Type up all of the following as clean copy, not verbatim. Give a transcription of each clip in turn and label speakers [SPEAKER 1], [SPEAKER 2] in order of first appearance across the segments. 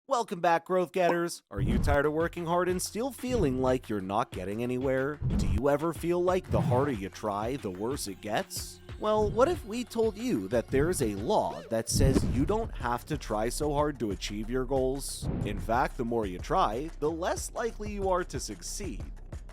[SPEAKER 1] Welcome back, growth getters. Are you tired of working hard and still feeling like you're not getting anywhere? Do you ever feel like the harder you try, the worse it gets? Well, what if we told you that there's a law that says you don't have to try so hard to achieve your goals? In fact, the more you try, the less likely you are to succeed.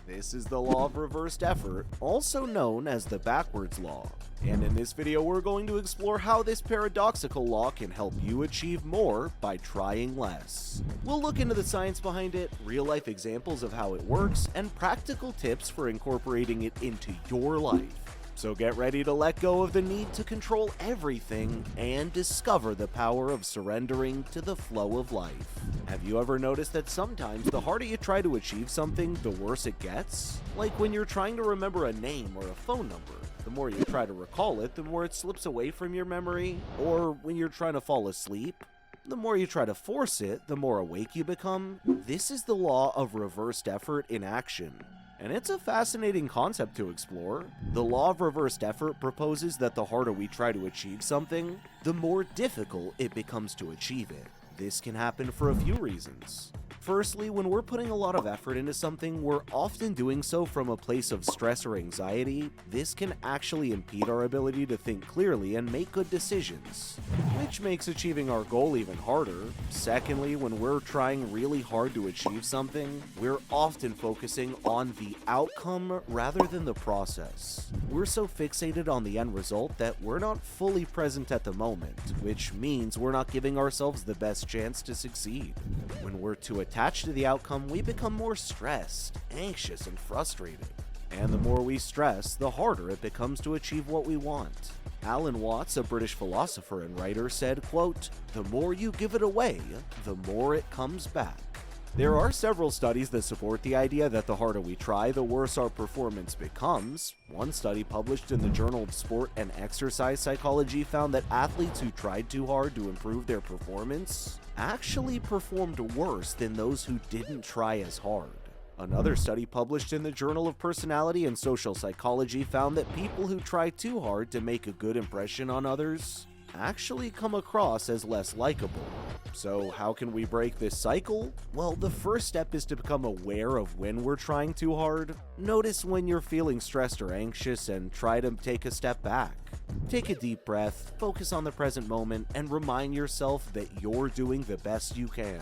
[SPEAKER 1] This is the law of reversed effort, also known as the backwards law. And in this video, we're going to explore how this paradoxical law can help you achieve more by trying less. We'll look into the science behind it, real-life examples of how it works, and practical tips for incorporating it into your life. So get ready to let go of the need to control everything and discover the power of surrendering to the flow of life. Have you ever noticed that sometimes the harder you try to achieve something, the worse it gets? Like when you're trying to remember a name or a phone number. The more you try to recall it, the more it slips away from your memory. Or when you're trying to fall asleep, the more you try to force it, the more awake you become. This is the law of reversed effort in action. And it's a fascinating concept to explore. The law of reversed effort proposes that the harder we try to achieve something, the more difficult it becomes to achieve it. This can happen for a few reasons. Firstly, when we're putting a lot of effort into something, we're often doing so from a place of stress or anxiety. This can actually impede our ability to think clearly and make good decisions, which makes achieving our goal even harder. Secondly, when we're trying really hard to achieve something, we're often focusing on the outcome rather than the process. We're so fixated on the end result that we're not fully present at the moment, which means we're not giving ourselves the best chance to succeed. When we're too attached to the outcome, we become more stressed, anxious, and frustrated. And the more we stress, the harder it becomes to achieve what we want. Alan Watts, a British philosopher and writer, said, quote, "The more you give it away, the more it comes back." There are several studies that support the idea that the harder we try, the worse our performance becomes. One study published in the Journal of Sport and Exercise Psychology found that athletes who tried too hard to improve their performance actually performed worse than those who didn't try as hard. Another study published in the Journal of Personality and Social Psychology found that people who try too hard to make a good impression on others actually come across as less likable. So how can we break this cycle? Well, the first step is to become aware of when we're trying too hard. Notice when you're feeling stressed or anxious and try to take a step back. Take a deep breath, focus on the present moment, and remind yourself that you're doing the best you can.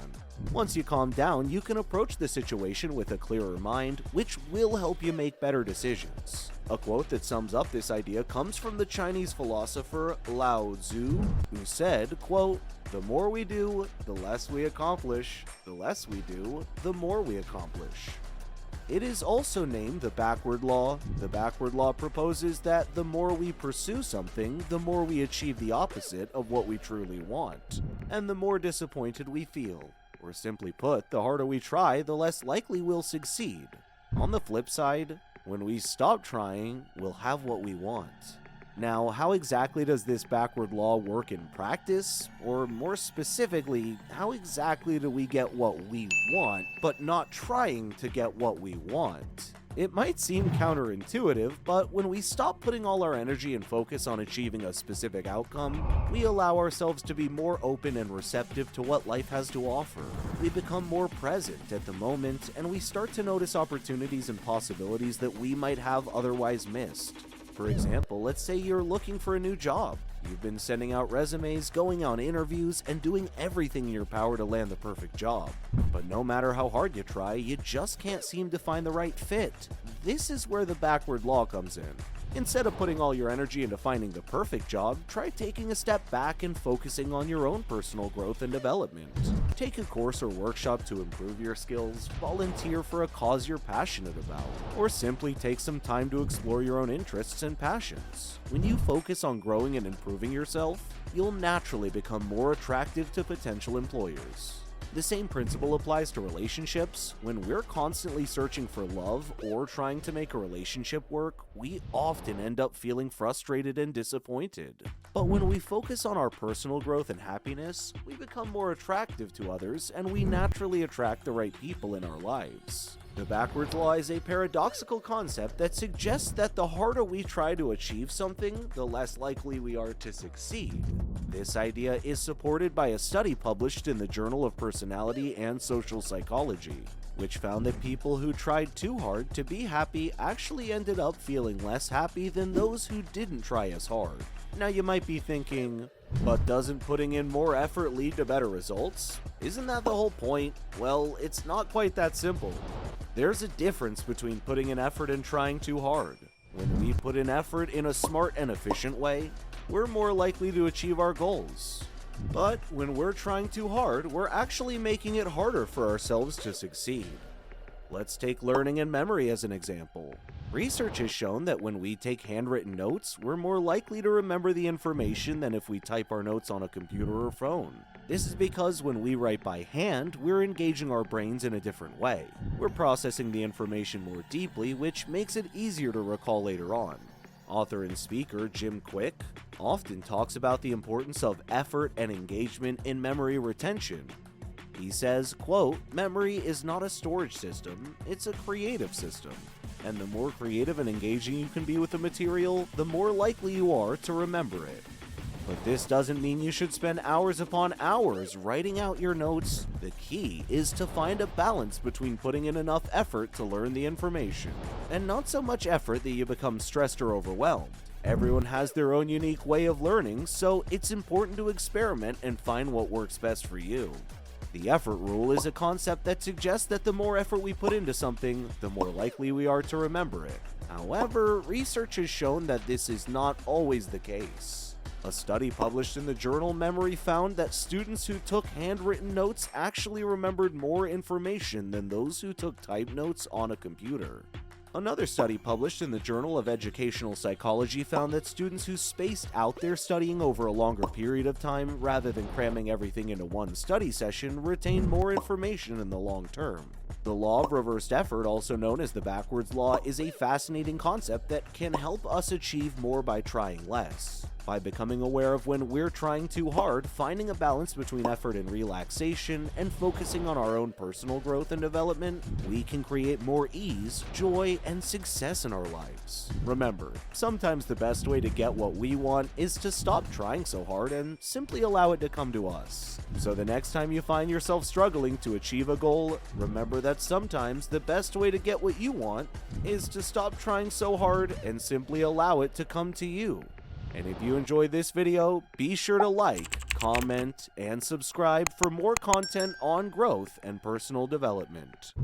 [SPEAKER 1] Once you calm down, you can approach the situation with a clearer mind, which will help you make better decisions. A quote that sums up this idea comes from the Chinese philosopher Lao Tzu, who said, quote, "The more we do, the less we accomplish. The less we do, the more we accomplish." It is also named the backward law. The backward law proposes that the more we pursue something, the more we achieve the opposite of what we truly want, and the more disappointed we feel. Or simply put, the harder we try, the less likely we'll succeed. On the flip side, when we stop trying, we'll have what we want. Now, how exactly does this backward law work in practice? Or more specifically, how exactly do we get what we want, but not trying to get what we want? It might seem counterintuitive, but when we stop putting all our energy and focus on achieving a specific outcome, we allow ourselves to be more open and receptive to what life has to offer. We become more present at the moment, and we start to notice opportunities and possibilities that we might have otherwise missed. For example, let's say you're looking for a new job. You've been sending out resumes, going on interviews, and doing everything in your power to land the perfect job. But no matter how hard you try, you just can't seem to find the right fit. This is where the backward law comes in. Instead of putting all your energy into finding the perfect job, try taking a step back and focusing on your own personal growth and development. Take a course or workshop to improve your skills, volunteer for a cause you're passionate about, or simply take some time to explore your own interests and passions. When you focus on growing and improving yourself, you'll naturally become more attractive to potential employers. The same principle applies to relationships. When we're constantly searching for love or trying to make a relationship work, we often end up feeling frustrated and disappointed. But when we focus on our personal growth and happiness, we become more attractive to others and we naturally attract the right people in our lives. The backwards law is a paradoxical concept that suggests that the harder we try to achieve something, the less likely we are to succeed. This idea is supported by a study published in the Journal of Personality and Social Psychology, which found that people who tried too hard to be happy actually ended up feeling less happy than those who didn't try as hard. Now you might be thinking, but doesn't putting in more effort lead to better results? Isn't that the whole point? Well, it's not quite that simple. There's a difference between putting in effort and trying too hard. When we put in effort in a smart and efficient way, we're more likely to achieve our goals. But when we're trying too hard, we're actually making it harder for ourselves to succeed. Let's take learning and memory as an example. Research has shown that when we take handwritten notes, we're more likely to remember the information than if we type our notes on a computer or phone. This is because when we write by hand, we're engaging our brains in a different way. We're processing the information more deeply, which makes it easier to recall later on. Author and speaker Jim Quick often talks about the importance of effort and engagement in memory retention. He says, quote, "Memory is not a storage system, it's a creative system. And the more creative and engaging you can be with the material, the more likely you are to remember it." But this doesn't mean you should spend hours upon hours writing out your notes. The key is to find a balance between putting in enough effort to learn the information, and not so much effort that you become stressed or overwhelmed. Everyone has their own unique way of learning, so it's important to experiment and find what works best for you. The effort rule is a concept that suggests that the more effort we put into something, the more likely we are to remember it. However, research has shown that this is not always the case. A study published in the journal Memory found that students who took handwritten notes actually remembered more information than those who took typed notes on a computer. Another study published in the Journal of Educational Psychology found that students who spaced out their studying over a longer period of time rather than cramming everything into one study session retained more information in the long term. The law of reversed effort, also known as the backwards law, is a fascinating concept that can help us achieve more by trying less. By becoming aware of when we're trying too hard, finding a balance between effort and relaxation, and focusing on our own personal growth and development, we can create more ease, joy, and success in our lives. Remember, sometimes the best way to get what we want is to stop trying so hard and simply allow it to come to us. So the next time you find yourself struggling to achieve a goal, remember that sometimes the best way to get what you want is to stop trying so hard and simply allow it to come to you. And if you enjoyed this video, be sure to like, comment, and subscribe for more content on growth and personal development.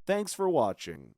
[SPEAKER 1] Thanks for watching.